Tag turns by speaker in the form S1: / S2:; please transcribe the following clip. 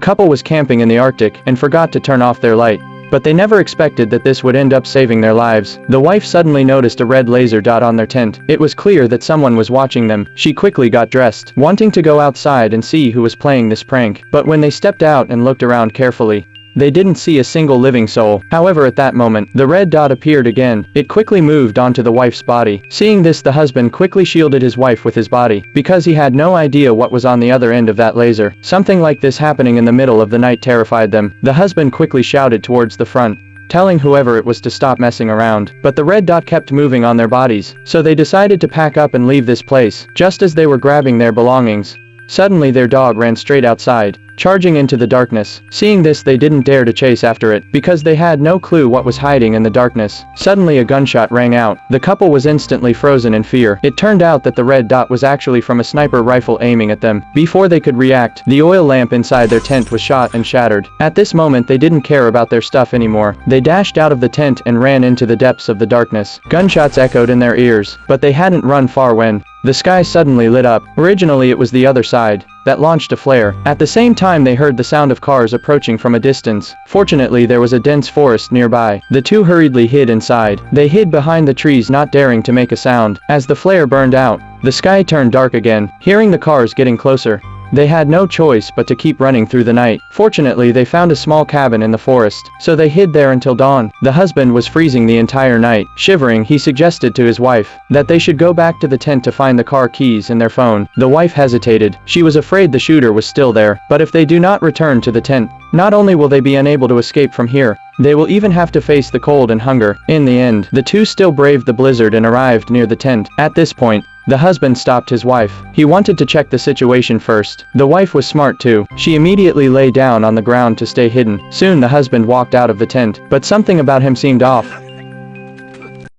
S1: Couple was camping in the Arctic and forgot to turn off their light. But they never expected that this would end up saving their lives. The wife suddenly noticed a red laser dot on their tent. It was clear that someone was watching them. She quickly got dressed, wanting to go outside and see who was playing this prank. But when they stepped out and looked around carefully, they didn't see a single living soul. However, at that moment, the red dot appeared again. It quickly moved onto the wife's body. Seeing this, the husband quickly shielded his wife with his body, because he had no idea what was on the other end of that laser. Something like this happening in the middle of the night terrified them. The husband quickly shouted towards the front, telling whoever it was to stop messing around. But the red dot kept moving on their bodies, so they decided to pack up and leave this place. Just as they were grabbing their belongings, suddenly their dog ran straight outside, charging into the darkness. Seeing this, they didn't dare to chase after it, because they had no clue what was hiding in the darkness. Suddenly a gunshot rang out. The couple was instantly frozen in fear. It turned out that the red dot was actually from a sniper rifle aiming at them. Before they could react, the oil lamp inside their tent was shot and shattered. At this moment, they didn't care about their stuff anymore. They dashed out of the tent and ran into the depths of the darkness. Gunshots echoed in their ears, but they hadn't run far when the sky suddenly lit up. Originally, it was the other side that launched a flare. At the same time, they heard the sound of cars approaching from a distance. Fortunately, there was a dense forest nearby. The two hurriedly hid inside. They hid behind the trees, not daring to make a sound. As the flare burned out, the sky turned dark again. Hearing the cars getting closer, they had no choice but to keep running through the night. Fortunately, they found a small cabin in the forest, so they hid there until dawn. The husband was freezing the entire night. Shivering, he suggested to his wife that they should go back to the tent to find the car keys and their phone. The wife hesitated. She was afraid the shooter was still there. But if they do not return to the tent, not only will they be unable to escape from here, they will even have to face the cold and hunger. In the end, the two still braved the blizzard and arrived near the tent. At this point, the husband stopped his wife. He wanted to check the situation first. The wife was smart too. She immediately lay down on the ground to stay hidden. Soon the husband walked out of the tent, but something about him seemed off.